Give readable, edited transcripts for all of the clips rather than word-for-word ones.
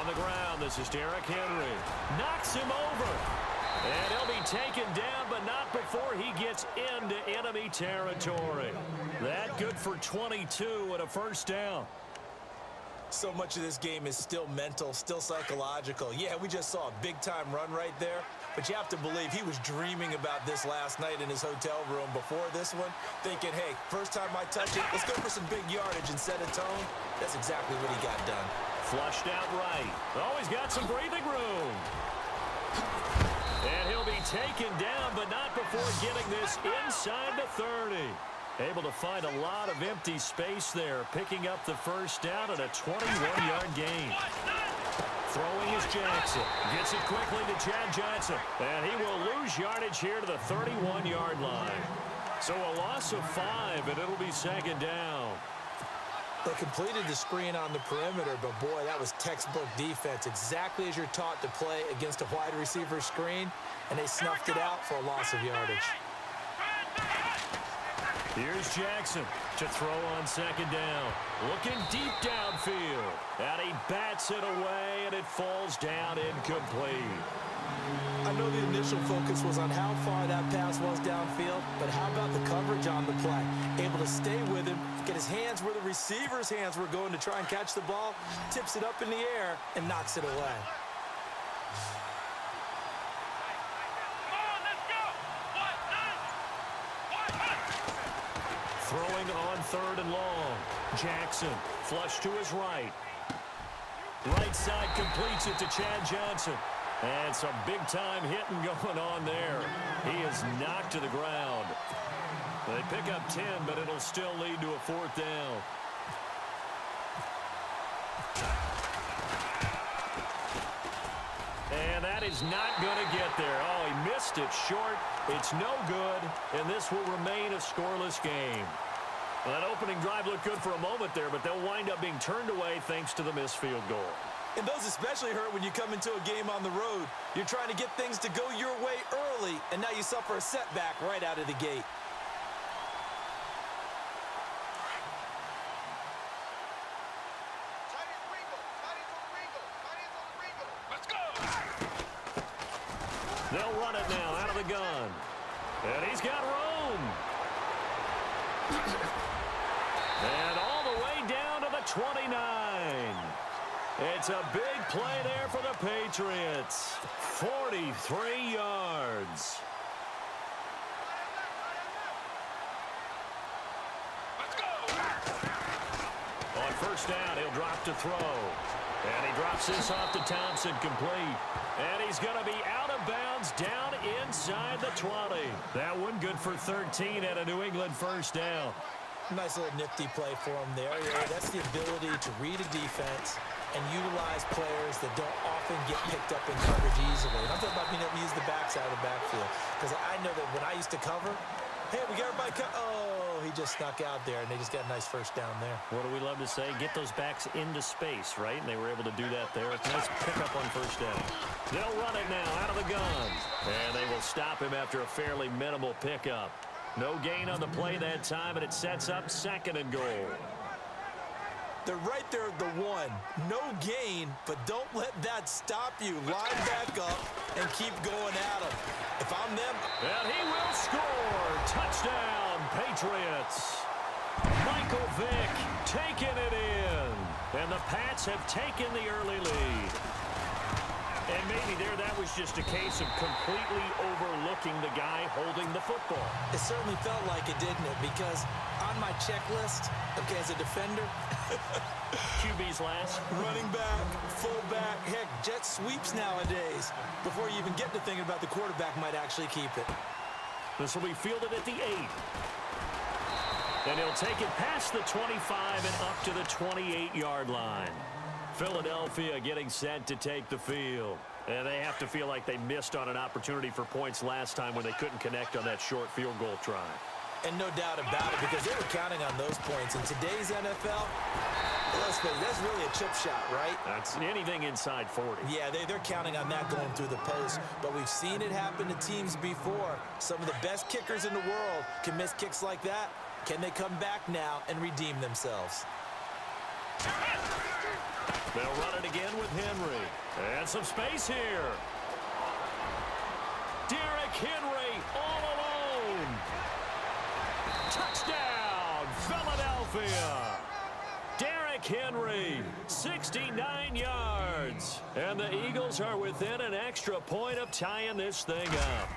On the ground, this is Derrick Henry. Knocks him over. And he'll be taken down, but not before he gets into enemy territory. That good for 22 and a first down. So much of this game is still mental, still psychological. Yeah, we just saw a big-time run right there, but you have to believe he was dreaming about this last night in his hotel room before this one, thinking, hey, first time I touch it, let's go for some big yardage and set a tone. That's exactly what he got done. Flushed out right. Oh, he's got some breathing room. And he'll be taken down, but not before getting this inside the 30. Able to find a lot of empty space there, picking up the first down at a 21-yard gain. Throwing is Jackson. Gets it quickly to Chad Johnson. And he will lose yardage here to the 31-yard line. So a loss of 5, and it'll be second down. They completed the screen on the perimeter, but boy, that was textbook defense. Exactly as you're taught to play against a wide receiver screen, and they snuffed it out for a loss of yardage. Here's Jackson to throw on second down. Looking deep downfield. And he bats it away, and it falls down incomplete. I know the initial focus was on how far that pass was downfield, but how about the coverage on the play? Able to stay with him, get his hands where the receiver's hands were going to try and catch the ball, tips it up in the air, and knocks it away. Throwing on third and long. Jackson, flush to his right. Right side completes it to Chad Johnson. And some big-time hitting going on there. He is knocked to the ground. They pick up 10, but it'll still lead to a fourth down. And that is not going to get there. Oh, he missed it short. It's no good, and this will remain a scoreless game. Well, that opening drive looked good for a moment there, but they'll wind up being turned away thanks to the missed field goal. And those especially hurt when you come into a game on the road. You're trying to get things to go your way early, and now you suffer a setback right out of the gate. They'll run it now out of the gun. And he's got room. And all the way down to the 29. It's a big play there for the Patriots. 43 yards. On first down, he'll drop to throw. And he drops this off to Thompson, complete. And he's going to be out of bounds down inside the 20. That one good for 13 at a New England first down. Nice little nifty play for him there. Yeah, that's the ability to read a defense and utilize players that don't often get picked up in coverage easily. And I'm talking about being able to use the backside of the backfield. Because I know that when I used to cover, hey, we got everybody oh, he just snuck out there, and they just got a nice first down there. What do we love to say? Get those backs into space, right? And they were able to do that there. Nice pickup on first down. They'll run it now out of the gun. And they will stop him after a fairly minimal pickup. No gain on the play that time, and it sets up second and goal. They're right there at the one. No gain, but don't let that stop you. Line back up and keep going at them. If I'm them... And he will score. Touchdown, Patriots. Michael Vick taking it in. And the Pats have taken the early lead. And maybe there that was just a case of completely overlooking the guy holding the football. It certainly felt like it, didn't it? Because on my checklist, okay, as a defender... QB's last. Running back, fullback, heck, jet sweeps nowadays. Before you even get to thinking about the quarterback might actually keep it. This will be fielded at the 8. And he'll take it past the 25 and up to the 28-yard line. Philadelphia getting set to take the field. And they have to feel like they missed on an opportunity for points last time when they couldn't connect on that short field goal try. And no doubt about it, because they were counting on those points. In today's NFL, let's face it, that's really a chip shot, right? That's anything inside 40. Yeah, they're counting on that going through the post. But we've seen it happen to teams before. Some of the best kickers in the world can miss kicks like that. Can they come back now and redeem themselves? They'll run it again with Henry. And some space here. Derrick Henry all alone. Touchdown, Philadelphia. Derrick Henry, 69 yards. And the Eagles are within an extra point of tying this thing up.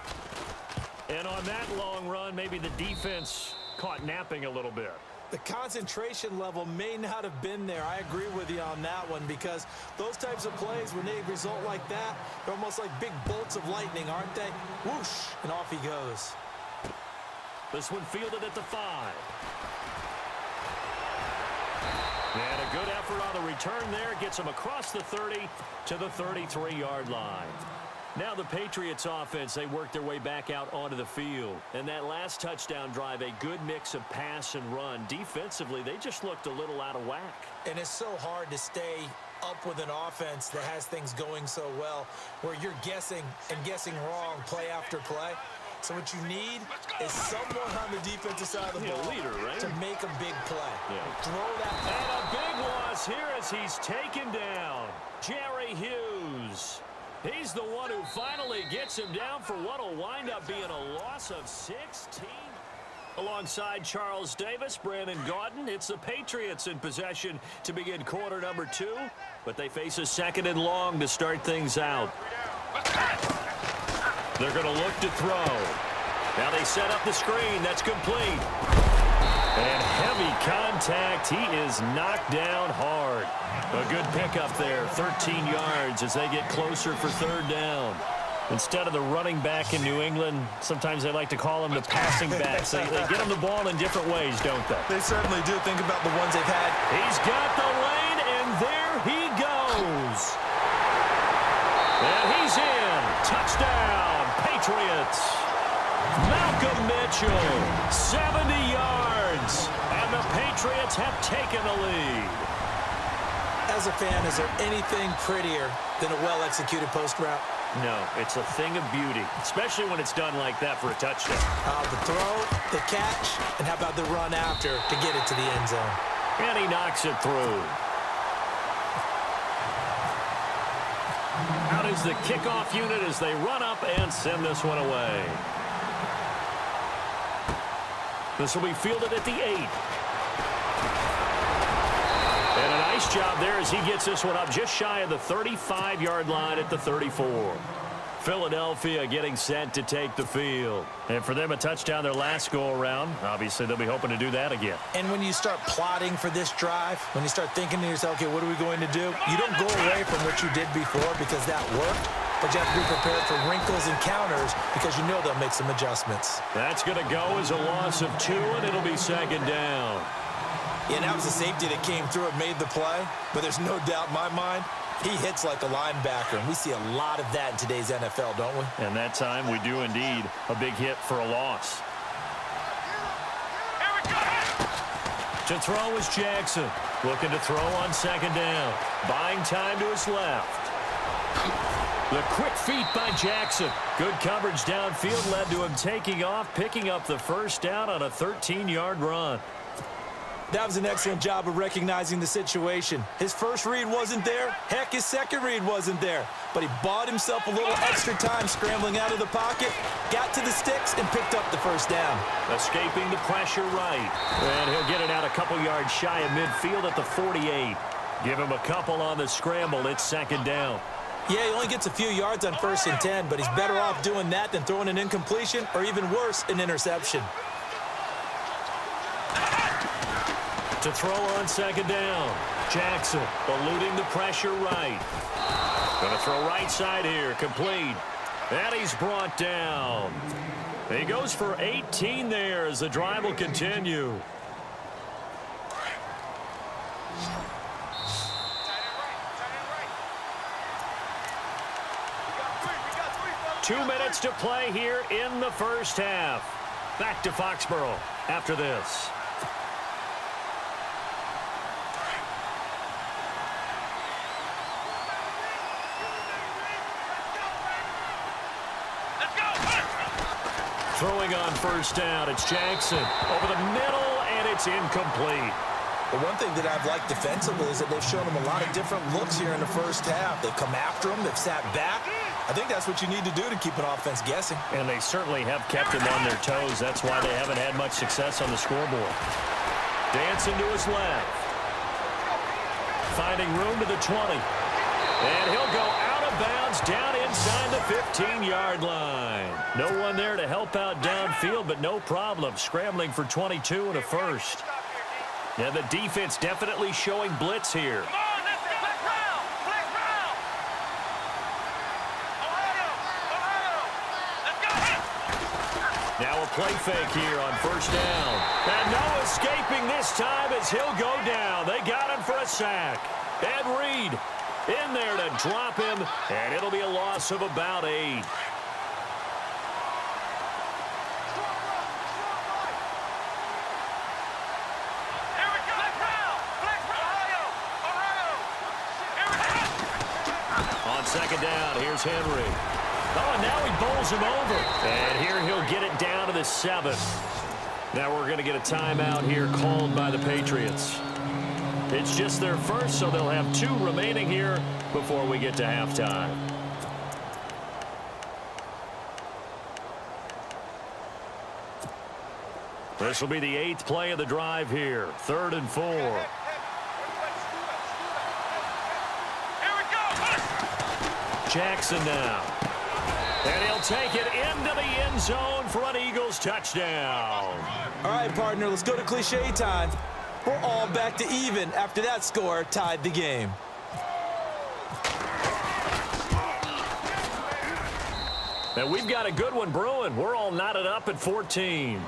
And on that long run, maybe the defense caught napping a little bit. The concentration level may not have been there. I agree with you on that one because those types of plays, when they result like that, they're almost like big bolts of lightning, aren't they? Whoosh, and off he goes. This one fielded at the 5. And a good effort on the return there. Gets him across the 30 to the 33-yard line. Now the Patriots offense, they work their way back out onto the field. And that last touchdown drive, a good mix of pass and run. Defensively, they just looked a little out of whack. And it's so hard to stay up with an offense that has things going so well, where you're guessing and guessing wrong play after play. So what you need is someone on the defensive side of the ball leader, right? to make a big play. Yeah. Throw that. And a big loss here as he's taken down. Jerry Hughes. He's the one who finally gets him down for what will wind up being a loss of 16. Alongside Charles Davis, Brandon Gaudin, it's the Patriots in possession to begin quarter number 2. But they face a 2nd and long to start things out. They're going to look to throw. Now they set up the screen. That's complete. And heavy contact. He is knocked down hard. A good pickup there, 13 yards as they get closer for 3rd down. Instead of the running back in New England, sometimes they like to call them the passing backs. They get them the ball in different ways, don't they? They certainly do. Think about the ones they've had. He's got the lane, and there he goes. And he's in. Touchdown, Patriots. Malcolm Mitchell, 70 yards. And the Patriots have taken the lead. As a fan, is there anything prettier than a well-executed post route? No, it's a thing of beauty, especially when it's done like that for a touchdown. The throw, the catch, and how about the run after to get it to the end zone? And he knocks it through. Out is the kickoff unit as they run up and send this one away. This will be fielded at the 8. And a nice job there as he gets this one up just shy of the 35-yard line at the 34. Philadelphia getting set to take the field. And for them, a touchdown their last go-around. Obviously, they'll be hoping to do that again. And when you start plotting for this drive, when you start thinking to yourself, okay, what are we going to do? You don't go away from what you did before because that worked. But you have to be prepared for wrinkles and counters because you know they'll make some adjustments. That's going to go as a loss of 2, and it'll be 2nd down. Yeah, that was the safety that came through and made the play. But there's no doubt in my mind, he hits like a linebacker. And we see a lot of that in today's NFL, don't we? And that time we do indeed a big hit for a loss. To throw is Jackson. Looking to throw on 2nd down. Buying time to his left. The quick feet by Jackson. Good coverage downfield led to him taking off, picking up the 1st down on a 13-yard run. That was an excellent job of recognizing the situation. His first read wasn't there. Heck, his second read wasn't there. But he bought himself a little extra time scrambling out of the pocket, got to the sticks, and picked up the 1st down. Escaping the pressure right. And he'll get it out a couple yards shy of midfield at the 48. Give him a couple on the scramble. It's 2nd down. Yeah, he only gets a few yards on 1st and 10, but he's better off doing that than throwing an incompletion or even worse, an interception. To throw on 2nd down. Jackson eluding the pressure right. Going to throw right side here. Complete. And he's brought down. He goes for 18 there as the drive will continue. Two minutes to play here in the 1st half. Back to Foxborough after this. Throwing on 1st down, it's Jackson over the middle, and it's incomplete. But one thing that I've liked defensively is that they've shown them a lot of different looks here in the first half. They've come after them. They've sat back. I think that's what you need to do to keep an offense guessing. And they certainly have kept them on their toes. That's why they haven't had much success on the scoreboard. Dancing to his left. Finding room to the 20. And he'll go out of bounds down inside the 15-yard line. No one there to help out downfield, but no problem. Scrambling for 22 and a first. Yeah, the defense definitely showing blitz here. Now a play fake here on first down. And no escaping this time as he'll go down. They got him for a sack. Ed Reed in there to drop him, and it'll be a loss of about 8. On second down, here's Henry. Oh, and now he bowls him over. And here he'll get it down to the 7. Now we're going to get a timeout here called by the Patriots. It's just their first, so they'll have 2 remaining here before we get to halftime. This will be the 8th play of the drive here. 3rd and 4. Jackson now. And he'll take it into the end zone for an Eagles touchdown. All right, partner, let's go to cliche time. We're all back to even after that score tied the game. And we've got a good one brewing. We're all knotted up at 14.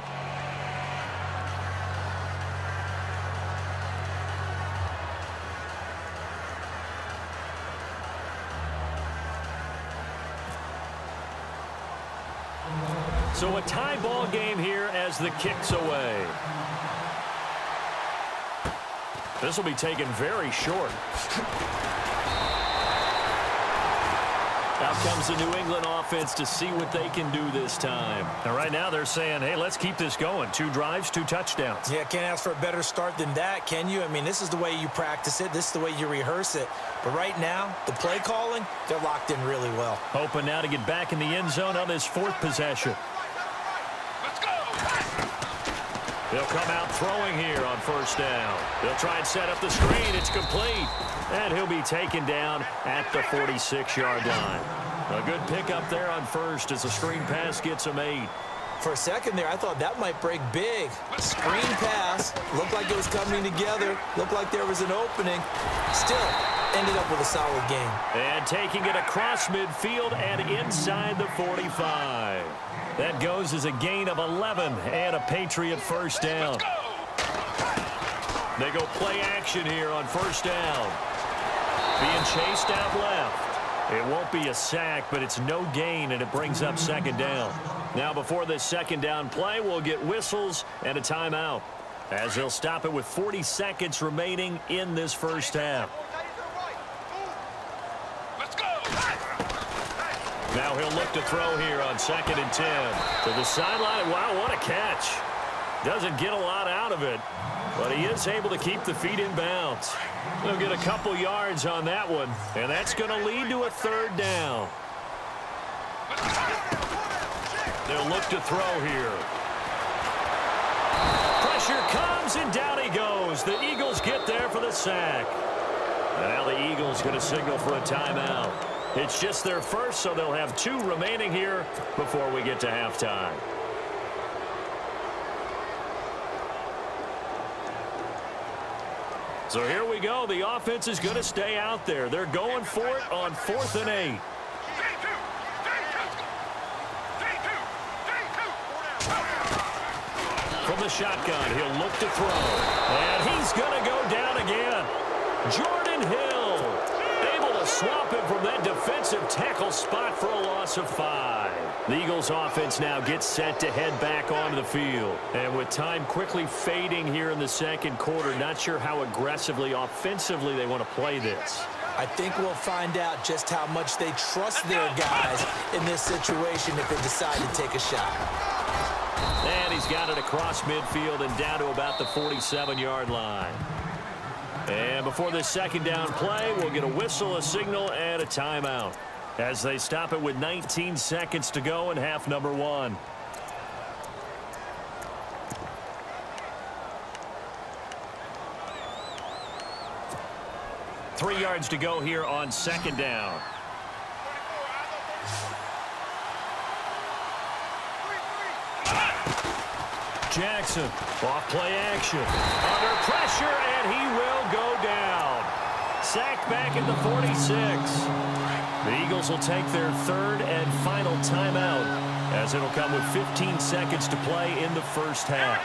So a tie ball game here as the kick's away. This will be taken very short. Out comes the New England offense to see what they can do this time. And right now they're saying, hey, let's keep this going. 2 drives, 2 touchdowns. Yeah, can't ask for a better start than that, can you? I mean, this is the way you practice it. This is the way you rehearse it. But right now, the play calling, they're locked in really well. Hoping now to get back in the end zone on this 4th possession. He'll come out throwing here on first down. They'll try and set up the screen. It's complete. And he'll be taken down at the 46-yard line. A good pickup there on first as the screen pass gets him 8. For a second there, I thought that might break big. Screen pass. Looked like it was coming together. Looked like there was an opening. Still ended up with a solid game. And taking it across midfield and inside the 45. That goes as a gain of 11 and a Patriot first down. They go play action here on first down. Being chased out left. It won't be a sack, but it's no gain, and it brings up second down. Now before this second down play, we'll get whistles and a timeout, as they'll stop it with 40 seconds remaining in this first half. Now he'll look to throw here on 2nd and 10. To the sideline. Wow, what a catch. Doesn't get a lot out of it, but he is able to keep the feet in bounds. He'll get a couple yards on that one, and that's going to lead to a 3rd down. They'll look to throw here. Pressure comes, and down he goes. The Eagles get there for the sack. And now the Eagles going to signal for a timeout. It's just their first, so they'll have 2 remaining here before we get to halftime. So here we go. The offense is going to stay out there. They're going for it on 4th and 8. From the shotgun, he'll look to throw. And he's going to go down again. Jordan Hill able to swap him from that defensive tackle spot for a loss of 5. The Eagles offense now gets set to head back onto the field. And with time quickly fading here in the second quarter, not sure how aggressively, offensively they want to play this. I think we'll find out just how much they trust their guys in this situation if they decide to take a shot. And he's got it across midfield and down to about the 47-yard line. And before this second down play, we'll get a whistle, a signal, and a timeout as they stop it with 19 seconds to go in half number one. Three yards to go here on second down. Jackson, off play action. Under pressure, and he will go down. Sacked back at the 46. The Eagles will take their third and final timeout as it'll come with 15 seconds to play in the first half.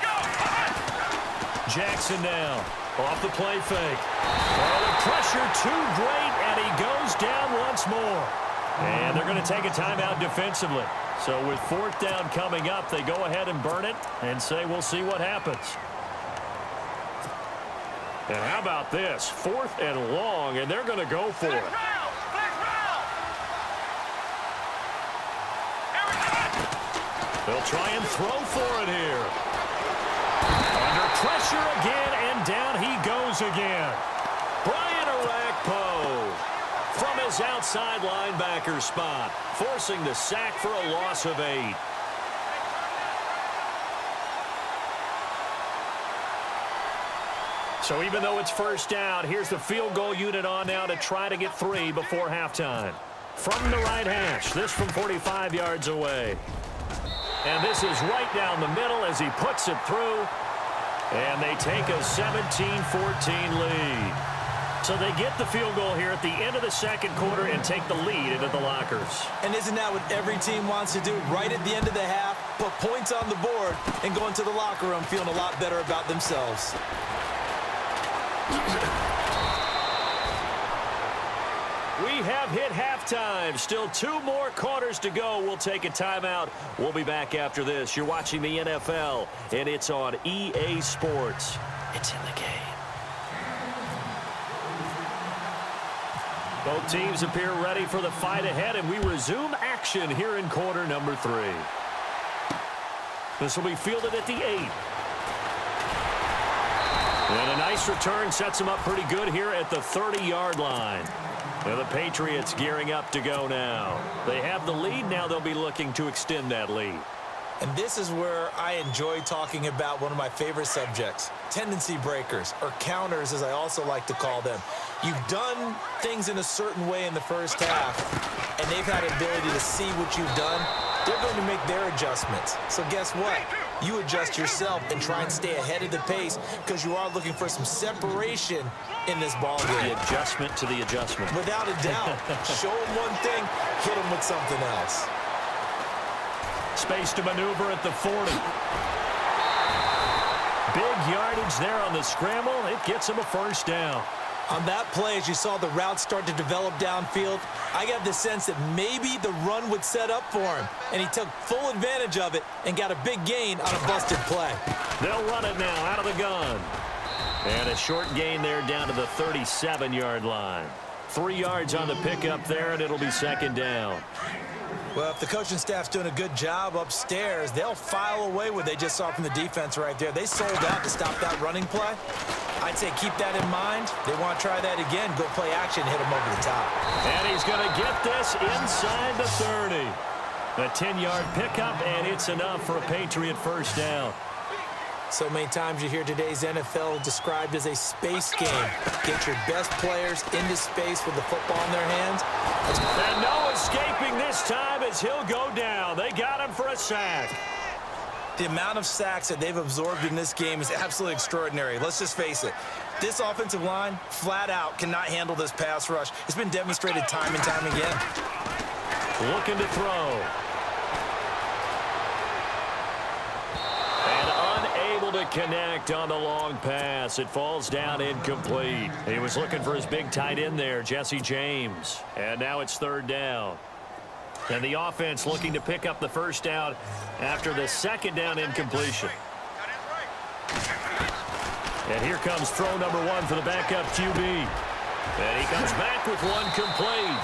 Jackson now, off the play fake. Oh, the pressure too great, and he goes down once more. And they're going to take a timeout defensively. So with fourth down coming up, they go ahead and burn it and say we'll see what happens. And how about this? Fourth and long, and they're going to go for it. They'll try and throw for it here. Under pressure again, and down he goes again. Brian Orakpo from his outside linebacker spot, forcing the sack for a loss of 8. So even though it's first down, here's the field goal unit on now to try to get 3 before halftime. From the right hash, this from 45 yards away. And this is right down the middle as he puts it through. And they take a 17-14 lead. So they get the field goal here at the end of the second quarter and take the lead into the lockers. And isn't that what every team wants to do? Right at the end of the half, put points on the board, and go into the locker room feeling a lot better about themselves. We have hit halftime. Still 2 more quarters to go. We'll take a timeout. We'll be back after this. You're watching the NFL, and it's on EA Sports. It's in the game. Both teams appear ready for the fight ahead, and we resume action here in quarter number 3. This will be fielded at the 8. And a nice return sets them up pretty good here at the 30-yard line. Now the Patriots gearing up to go now. They have the lead. Now they'll be looking to extend that lead. And this is where I enjoy talking about one of my favorite subjects, tendency breakers, or counters as I also like to call them. You've done things in a certain way in the first half, and they've had the ability to see what you've done. They're going to make their adjustments. So guess what? You adjust yourself and try and stay ahead of the pace because you are looking for some separation in this ball game. The adjustment to the adjustment. Without a doubt. Show them one thing, hit them with something else. Space to maneuver at the 40. Big yardage there on the scramble. It gets him a first down. On that play, as you saw the route start to develop downfield, I got the sense that maybe the run would set up for him, and he took full advantage of it and got a big gain on a busted play. They'll run it now out of the gun. And a short gain there down to the 37-yard line. 3 yards on the pickup there, and it'll be second down. Well, if the coaching staff's doing a good job upstairs, they'll file away what they just saw from the defense right there. They sold out to stop that running play. I'd say keep that in mind. They want to try that again. Go play action, hit them over the top. And he's going to get this inside the 30. A 10-yard pickup, and it's enough for a Patriot first down. So many times you hear today's NFL described as a space game. Get your best players into space with the football in their hands. And no escaping this time as he'll go down. They got him for a sack. The amount of sacks that they've absorbed in this game is absolutely extraordinary. Let's just face it. This offensive line, flat out, cannot handle this pass rush. It's been demonstrated time and time again. Looking to throw. To connect on the long pass. It falls down incomplete. He was looking for his big tight end there, Jesse James. And now it's third down. And the offense looking to pick up the first down after the second down incompletion. And here comes throw number 1 for the backup QB. And he comes back with one complete.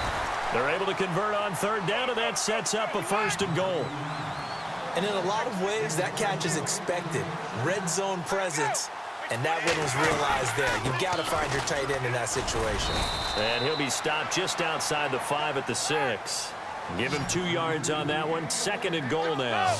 They're able to convert on third down, and that sets up a first and goal. And in a lot of ways, that catch is expected. Red zone presence And that one was realized there. You've got to find your tight end in that situation. And he'll be stopped just outside the 5 at the 6. Give him 2 yards on that one. 2nd and goal now.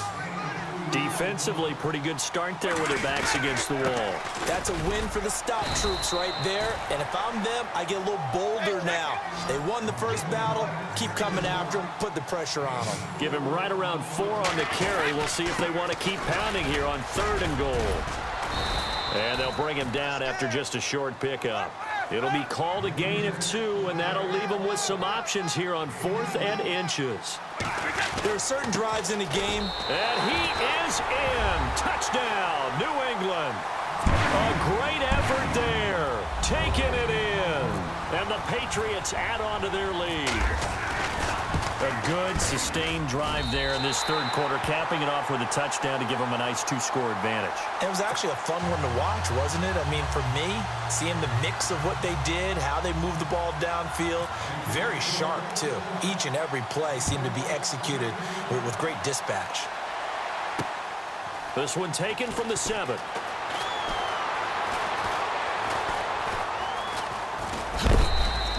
Defensively, pretty good start there with their backs against the wall. That's a win for the stop troops right there. And if I'm them, I get a little bolder now. They won the first battle. Keep coming after them. Put the pressure on them. Give him right around 4 on the carry. We'll see if they want to keep pounding here on 3rd and goal. And they'll bring him down after just a short pickup. It'll be called a gain of 2, and that'll leave them with some options here on 4th and inches. There are certain drives in the game. And he is in. Touchdown, New England. A great effort there. Taking it in. And the Patriots add on to their lead. A good, sustained drive there in this 3rd quarter, capping it off with a touchdown to give them a nice 2-score advantage. It was actually a fun one to watch, wasn't it? I mean, for me, seeing the mix of what they did, how they moved the ball downfield, very sharp, too. Each and every play seemed to be executed with great dispatch. This one taken from the 7.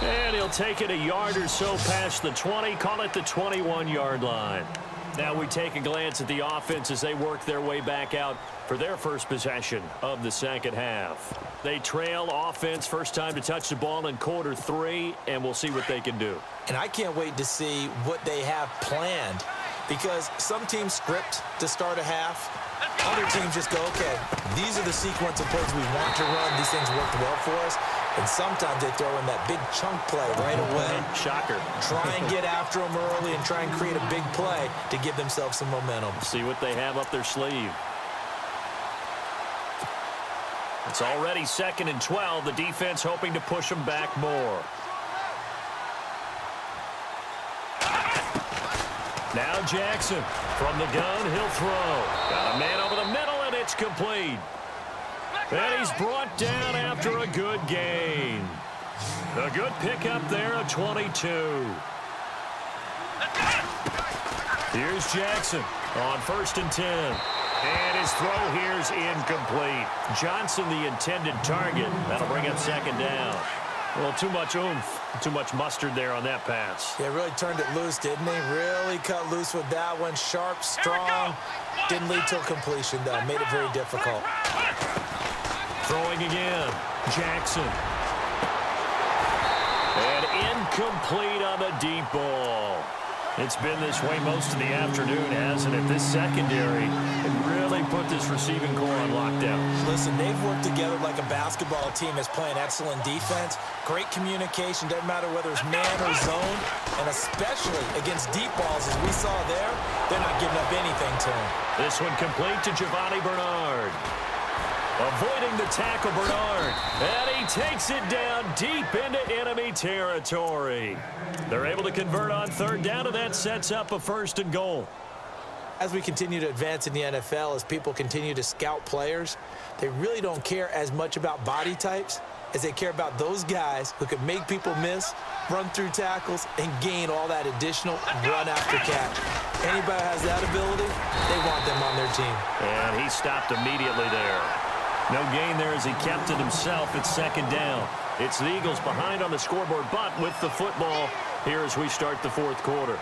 And he'll take it a yard or so past the 20, call it the 21-yard line. Now we take a glance at the offense as they work their way back out for their first possession of the 2nd half. They trail offense, first time to touch the ball in quarter 3, and we'll see what they can do. And I can't wait to see what they have planned, because some teams script to start a half. Other teams just go, okay, these are the sequence of plays we want to run. These things worked well for us. And sometimes they throw in that big chunk play right away. Shocker. Try and get after them early and try and create a big play to give themselves some momentum. See what they have up their sleeve. It's already 2nd and 12. The defense hoping to push them back more. Now Jackson from the gun. He'll throw. Got a man over the middle, and it's complete. And he's brought down after a good gain. A good pickup there, a 22. Here's Jackson on 1st and 10. And his throw here's incomplete. Johnson, the intended target. That'll bring up 2nd down. Well, too much oomph, too much mustard there on that pass. Yeah, really turned it loose, didn't he? Really cut loose with that one. Sharp, strong. Didn't lead to a completion, though. Made it very difficult. Throwing again. Jackson. And incomplete on the deep ball. It's been this way most of the afternoon, hasn't it? This secondary can really put this receiving core on lockdown. Listen, they've worked together like a basketball team that's playing excellent defense. Great communication. Doesn't matter whether it's man or zone. And especially against deep balls, as we saw there, they're not giving up anything to them. This one complete to Giovanni Bernard. Avoiding the tackle, Bernard. And he takes it down deep into enemy territory. They're able to convert on 3rd down, and that sets up a 1st and goal. As we continue to advance in the NFL, as people continue to scout players, they really don't care as much about body types as they care about those guys who can make people miss, run through tackles, and gain all that additional run after catch. Anybody who has that ability, they want them on their team. And he stopped immediately there. No gain there as he kept it himself. It's 2nd down. It's the Eagles behind on the scoreboard, but with the football here as we start the 4th quarter.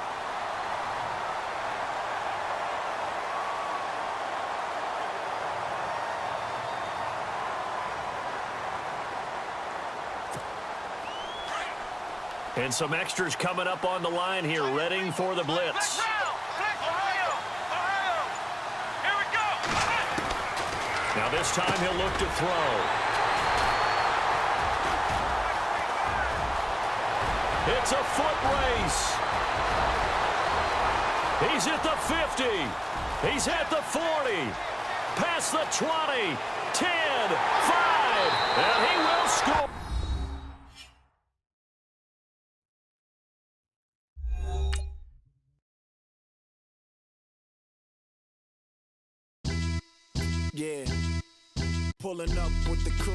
And some extras coming up on the line here, readying for the blitz. Now this time he'll look to throw. It's a foot race. He's at the 50. He's at the 40. Past the 20. 10. 5. And he will score. Yeah, pulling up with the crew.